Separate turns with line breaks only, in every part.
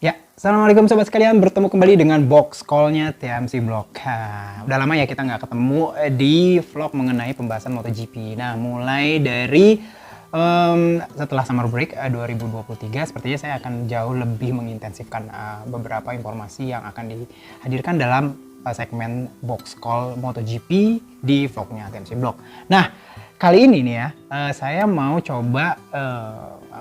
Ya, assalamualaikum sobat sekalian, bertemu kembali dengan box call-nya TMC Vlog. Udah lama ya kita nggak ketemu di vlog mengenai pembahasan MotoGP. Nah, mulai dari setelah summer break 2023, sepertinya saya akan jauh lebih mengintensifkan beberapa informasi yang akan dihadirkan dalam segmen box call MotoGP di vlognya TMC Vlog. Nah, kali ini nih ya, saya mau coba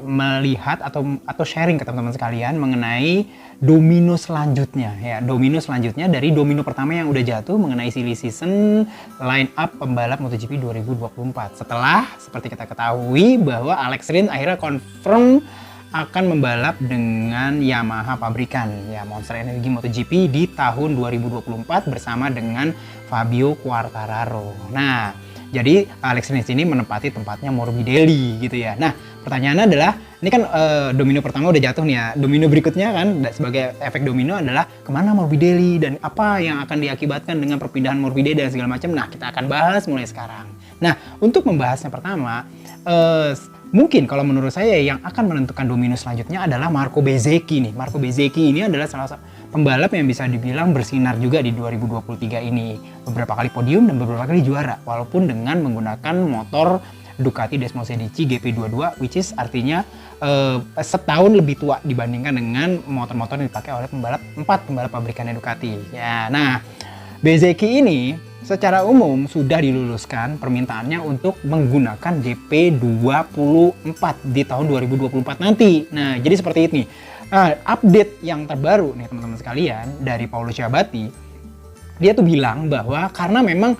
melihat atau sharing ke teman-teman sekalian mengenai domino selanjutnya ya. Domino selanjutnya dari domino pertama yang udah jatuh mengenai silly season line up pembalap MotoGP 2024. Setelah seperti kita ketahui bahwa Alex Rins akhirnya confirm akan membalap dengan Yamaha pabrikan ya, Monster Energy MotoGP di tahun 2024 bersama dengan Fabio Quartararo. Nah, jadi Alex Rins ini menempati tempatnya Morbidelli gitu ya. Nah, pertanyaannya adalah, ini kan domino pertama udah jatuh nih ya. Domino berikutnya kan sebagai efek domino adalah kemana Morbidelli dan apa yang akan diakibatkan dengan perpindahan Morbidelli dan segala macam. Nah, kita akan bahas mulai sekarang. Nah, untuk membahasnya pertama, mungkin kalau menurut saya yang akan menentukan domino selanjutnya adalah Marco Bezzecchi nih. Marco Bezzecchi ini adalah salah satu pembalap yang bisa dibilang bersinar juga di 2023 ini. Beberapa kali podium dan beberapa kali juara, walaupun dengan menggunakan motor Ducati Desmosedici GP22, which is artinya setahun lebih tua dibandingkan dengan motor-motor yang dipakai oleh empat pembalap pabrikannya Ducati. Ya, nah, Bezzecchi ini secara umum sudah diluluskan permintaannya untuk menggunakan GP24 di tahun 2024 nanti. Nah, jadi seperti ini. Nah, update yang terbaru nih teman-teman sekalian dari Paolo Ciabatti, dia tuh bilang bahwa karena memang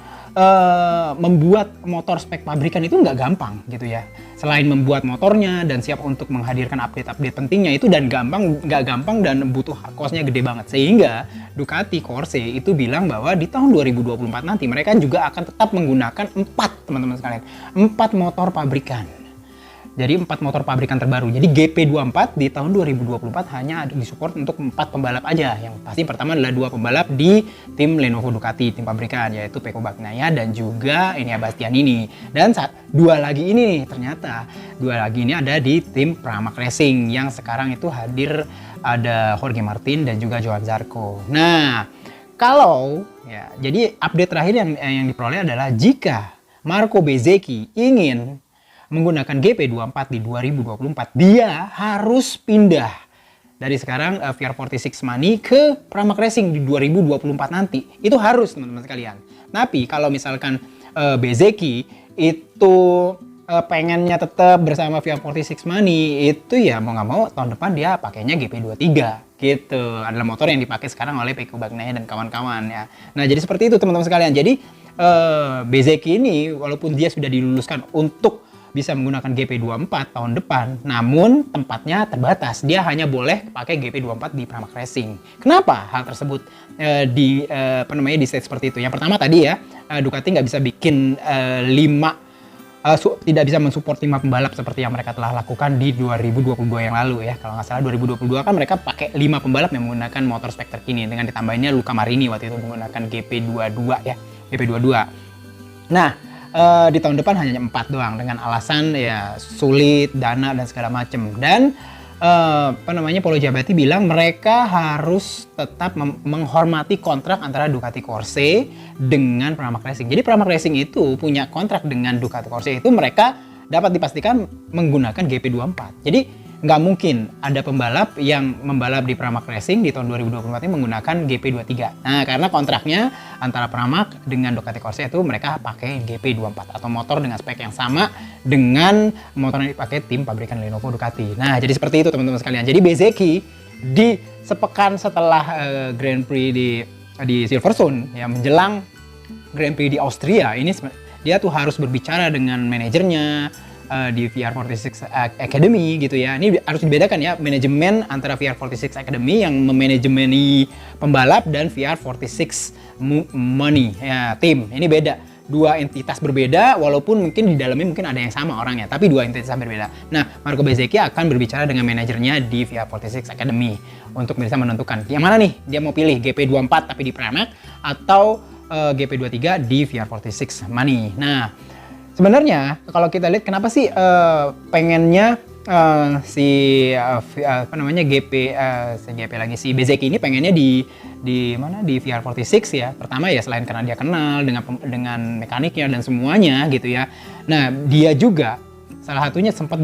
membuat motor spek pabrikan itu nggak gampang gitu ya. Selain membuat motornya dan siap untuk menghadirkan update-update pentingnya itu dan nggak gampang dan butuh cost-nya gede banget. Sehingga Ducati Corse itu bilang bahwa di tahun 2024 nanti mereka juga akan tetap menggunakan 4 teman-teman sekalian, 4 motor pabrikan. Jadi 4 motor pabrikan terbaru. Jadi GP24 di tahun 2024 hanya disupport untuk 4 pembalap aja. Yang pasti pertama adalah 2 pembalap di tim Lenovo Ducati, tim pabrikan, yaitu Pecco Bagnaia dan juga Enea Bastianini. Dan 2 lagi ini ternyata 2 lagi ini ada di tim Pramac Racing yang sekarang itu hadir, ada Jorge Martin dan juga Johann Zarco. Nah, kalau ya, jadi update terakhir yang diperoleh adalah jika Marco Bezzecchi ingin menggunakan GP24 di 2024, dia harus pindah dari sekarang VR46 Money ke Pramac Racing di 2024 nanti. Itu harus teman-teman sekalian. Tapi kalau misalkan Bezzecchi itu pengennya tetap bersama VR46 Money, itu ya mau nggak mau tahun depan dia pakainya GP23 gitu. Adalah motor yang dipakai sekarang oleh Pecco Bagnaia dan kawan-kawan ya. Nah, jadi seperti itu teman-teman sekalian. Jadi Bezzecchi ini walaupun dia sudah diluluskan untuk bisa menggunakan GP24 tahun depan, namun tempatnya terbatas. Dia hanya boleh pakai GP24 di Pramac Racing. Kenapa hal tersebut di state seperti itu? Yang pertama tadi ya, Ducati nggak bisa bikin tidak bisa mensupport 5 pembalap seperti yang mereka telah lakukan di 2022 yang lalu ya. Kalau nggak salah 2022 kan mereka pakai 5 pembalap yang menggunakan motor spek terkini dengan ditambahinnya Luca Marini waktu itu menggunakan GP22 ya, GP22. Nah, di tahun depan hanya 4 doang dengan alasan ya sulit, dana dan segala macem. Dan Paolo Ciabatti bilang mereka harus tetap menghormati kontrak antara Ducati Corse dengan Pramac Racing. Jadi Pramac Racing itu punya kontrak dengan Ducati Corse, itu mereka dapat dipastikan menggunakan GP24. Jadi nggak mungkin ada pembalap yang membalap di Pramac Racing di tahun 2024 ini menggunakan GP23. Nah, karena kontraknya antara Pramac dengan Ducati Corse itu mereka pakai GP24 atau motor dengan spek yang sama dengan motor yang dipakai tim pabrikan Lenovo Ducati. Nah, jadi seperti itu teman-teman sekalian. Jadi Bezzecchi di sepekan setelah Grand Prix di Silverstone ya, menjelang Grand Prix di Austria ini, dia tuh harus berbicara dengan manajernya di VR46 Academy gitu ya. Ini harus dibedakan ya, manajemen antara VR46 Academy yang memanajemeni pembalap dan VR46 Money ya, tim. Ini beda. 2 entitas berbeda, walaupun mungkin di dalamnya mungkin ada yang sama orangnya, tapi 2 entitas berbeda. Nah, Marco Bezzecchi akan berbicara dengan manajernya di VR46 Academy untuk bisa menentukan yang mana nih dia mau pilih, GP24 tapi di Pramac atau GP23 di VR46 Money. Nah, sebenarnya kalau kita lihat kenapa sih pengennya apa namanya GP lagi si Bezeki ini pengennya di mana di VR46 ya. Pertama ya selain karena dia kenal dengan mekaniknya dan semuanya gitu ya. Nah, dia juga salah satunya sempat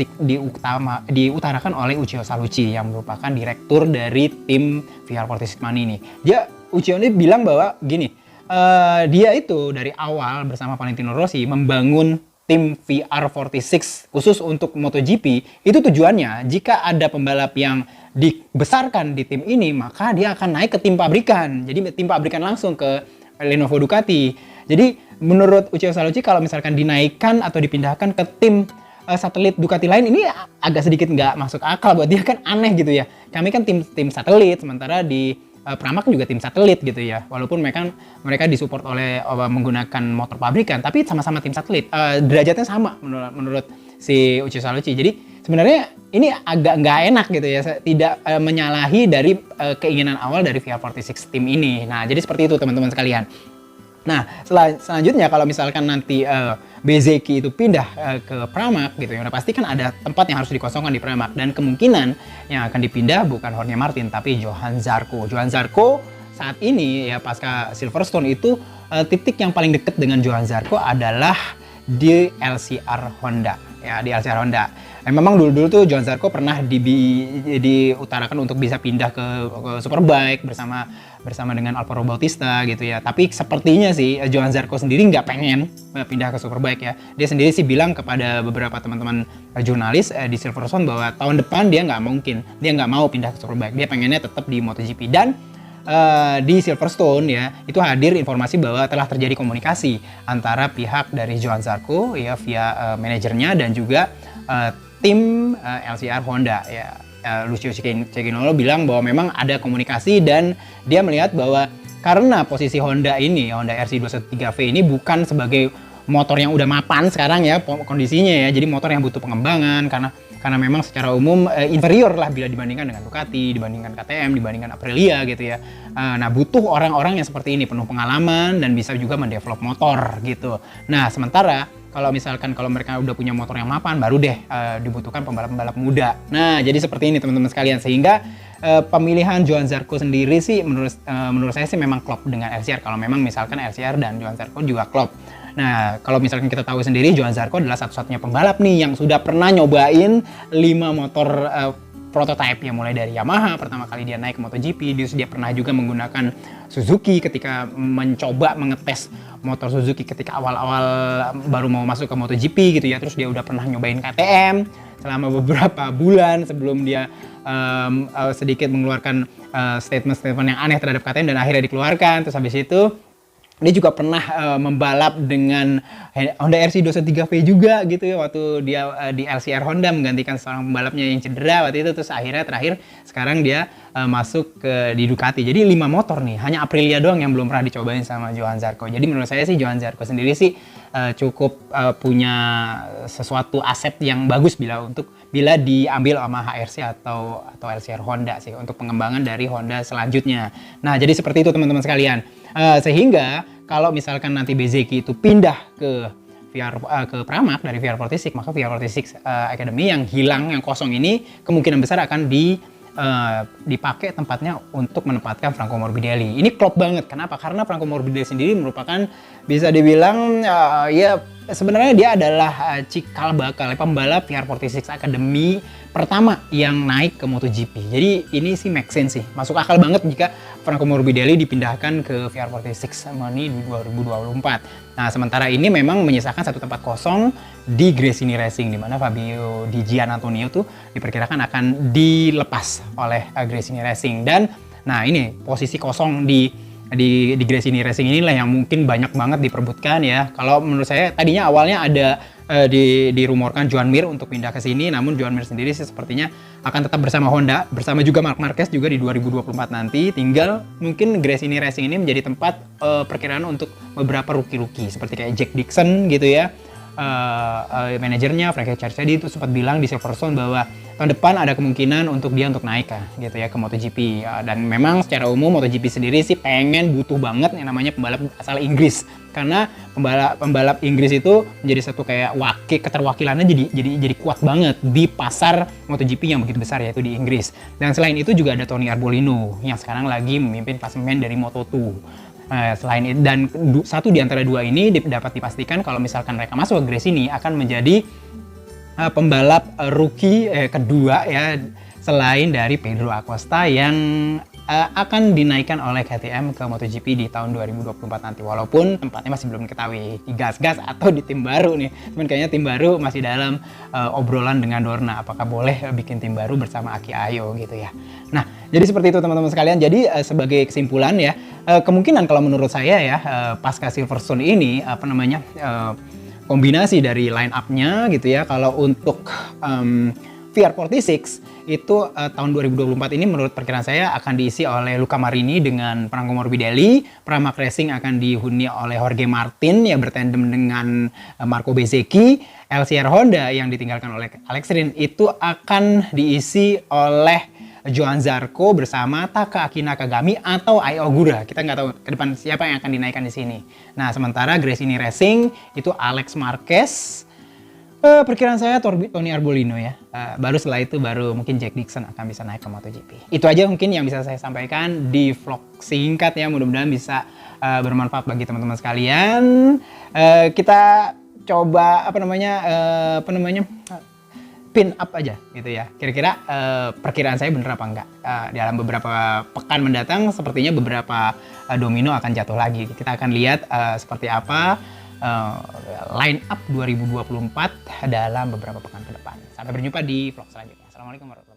diutarakan oleh Uchiho Saluchi yang merupakan direktur dari tim VR46 Money ini. Uchiho ini bilang bahwa gini, dia itu dari awal bersama Valentino Rossi membangun tim VR46 khusus untuk MotoGP. Itu tujuannya jika ada pembalap yang dibesarkan di tim ini, maka dia akan naik ke tim pabrikan. Jadi tim pabrikan langsung ke Lenovo Ducati. Jadi menurut Uchiho Saluchi kalau misalkan dinaikkan atau dipindahkan ke tim satelit Ducati lain, ini agak sedikit nggak masuk akal buat dia, kan aneh gitu ya. Kami kan tim satelit, sementara di Pramac juga tim satelit gitu ya. Walaupun mereka disupport oleh menggunakan motor pabrikan, tapi sama-sama tim satelit. Derajatnya sama menurut si Uchiho Saluchi. Jadi sebenarnya ini agak nggak enak gitu ya, tidak menyalahi dari keinginan awal dari VR46 tim ini. Nah, jadi seperti itu teman-teman sekalian. Nah, selanjutnya kalau misalkan nanti Bezeki itu pindah ke Pramac gitu ya, udah pasti kan ada tempat yang harus dikosongkan di Pramac, dan kemungkinan yang akan dipindah bukan Jorge Martin tapi Johann Zarco. Johann Zarco saat ini ya pasca Silverstone itu titik yang paling dekat dengan Johann Zarco adalah di LCR Honda ya, di LCR Honda. Memang dulu tuh Johann Zarco pernah diutarakan untuk bisa pindah ke Superbike bersama dengan Alvaro Bautista gitu ya. Tapi sepertinya sih Johann Zarco sendiri nggak pengen pindah ke Superbike ya. Dia sendiri sih bilang kepada beberapa teman-teman jurnalis di Silverstone bahwa tahun depan dia nggak mau pindah ke Superbike. Dia pengennya tetap di MotoGP. Dan di Silverstone ya, itu hadir informasi bahwa telah terjadi komunikasi antara pihak dari Johann Zarco ya via manajernya dan juga tim LCR Honda ya. Lucio Cecchinolo bilang bahwa memang ada komunikasi, dan dia melihat bahwa karena posisi Honda RC213V ini bukan sebagai motor yang udah mapan sekarang ya kondisinya ya, jadi motor yang butuh pengembangan karena memang secara umum inferior lah bila dibandingkan dengan Ducati, dibandingkan KTM, dibandingkan Aprilia gitu ya. Nah, butuh orang-orang yang seperti ini, penuh pengalaman dan bisa juga mendevelop motor gitu. Nah, sementara kalau mereka udah punya motor yang mapan, baru deh dibutuhkan pembalap-pembalap muda. Nah, jadi seperti ini teman-teman sekalian, sehingga pemilihan Johann Zarco sendiri sih menurut saya sih memang klop dengan LCR. Kalau memang misalkan LCR dan Johann Zarco juga klop. Nah, kalau misalkan kita tahu sendiri, Johann Zarco adalah satu-satunya pembalap nih yang sudah pernah nyobain 5 motor prototype ya, mulai dari Yamaha pertama kali dia naik ke MotoGP, dia pernah juga menggunakan Suzuki ketika mencoba mengetes motor Suzuki ketika awal-awal baru mau masuk ke MotoGP gitu ya. Terus dia udah pernah nyobain KTM selama beberapa bulan sebelum dia sedikit mengeluarkan statement-statement yang aneh terhadap KTM dan akhirnya dikeluarkan. Terus habis itu dia juga pernah membalap dengan Honda RC213V juga gitu ya, waktu dia di LCR Honda menggantikan seorang pembalapnya yang cedera waktu itu. Terus terakhir sekarang dia masuk di Ducati. Jadi 5 motor nih, hanya Aprilia doang yang belum pernah dicobain sama Johann Zarco. Jadi menurut saya sih Johann Zarco sendiri sih cukup punya sesuatu aset yang bagus bila diambil sama HRC atau LCR Honda sih untuk pengembangan dari Honda selanjutnya. Nah, jadi seperti itu teman-teman sekalian. Sehingga kalau misalkan nanti Bezeki itu pindah ke Pramac dari VR46, maka VR46 Academy yang hilang, yang kosong ini kemungkinan besar akan dipakai tempatnya untuk menempatkan Franco Morbidelli. Ini klop banget. Kenapa? Karena Franco Morbidelli sendiri merupakan, bisa dibilang ya sebenarnya dia adalah cikal bakal pembalap VR46 Academy pertama yang naik ke MotoGP. Jadi ini sih make sense sih, masuk akal banget jika Franco Morbidelli dipindahkan ke VR46 Money di 2024. Nah, sementara ini memang menyisakan satu tempat kosong di Gresini Racing, di mana Fabio Di Giannantonio tuh diperkirakan akan dilepas oleh Gresini Racing. Dan nah ini posisi kosong di Gresini Racing inilah yang mungkin banyak banget diperbutkan ya. Kalau menurut saya tadinya awalnya ada dirumorkan Joan Mir untuk pindah ke sini, namun Joan Mir sendiri sih sepertinya akan tetap bersama Honda, bersama juga Marc Marquez juga di 2024 nanti. Tinggal mungkin Gresini Racing ini menjadi tempat perkiraan untuk beberapa rookie-rookie seperti kayak Jack Dixon gitu ya, manajernya Frankie Churchill itu sempat bilang di Silverstone bahwa tahun depan ada kemungkinan untuk dia untuk naik gitu ya ke MotoGP. Dan memang secara umum MotoGP sendiri sih butuh banget yang namanya pembalap asal Inggris, karena pembalap Inggris itu menjadi satu kayak keterwakilannya jadi kuat banget di pasar MotoGP yang begitu besar, yaitu di Inggris. Dan selain itu juga ada Tony Arbolino yang sekarang lagi memimpin klasemen dari Moto2. Selain itu, dan satu di antara dua ini dapat dipastikan kalau misalkan mereka masuk ke race ini akan menjadi pembalap rookie kedua ya, selain dari Pedro Acosta yang akan dinaikkan oleh KTM ke MotoGP di tahun 2024 nanti, walaupun tempatnya masih belum diketahui di gas-gas atau di tim baru nih. Cuman kayaknya tim baru masih dalam obrolan dengan Dorna, apakah boleh bikin tim baru bersama Aki Ayo gitu ya. Nah, jadi seperti itu teman-teman sekalian. Jadi sebagai kesimpulan ya, kemungkinan kalau menurut saya ya, pasca Silverstone ini kombinasi dari line up-nya gitu ya, kalau untuk VR46 itu tahun 2024 ini menurut perkiraan saya akan diisi oleh Luca Marini dengan Franco Morbidelli. Pramac Racing akan dihuni oleh Jorge Martin yang bertandem dengan Marco Bezzecchi. LCR Honda yang ditinggalkan oleh Alex Rins itu akan diisi oleh Johann Zarco bersama Takaki Nakagami atau Ai Ogura. Kita nggak tahu ke depan siapa yang akan dinaikkan di sini. Nah, sementara Gresini Racing itu Alex Marquez. Perkiraan saya Tony Arbolino ya. Baru setelah itu baru mungkin Jack Dixon akan bisa naik ke MotoGP. Itu aja mungkin yang bisa saya sampaikan di vlog singkat ya. Mudah-mudahan bisa bermanfaat bagi teman-teman sekalian. Kita coba pin up aja gitu ya. Kira-kira perkiraan saya bener apa enggak? Dalam beberapa pekan mendatang sepertinya beberapa domino akan jatuh lagi. Kita akan lihat seperti apa line up 2024 dalam beberapa pekan ke depan. Sampai berjumpa di vlog selanjutnya. Assalamualaikum warahmatullahi wabarakatuh.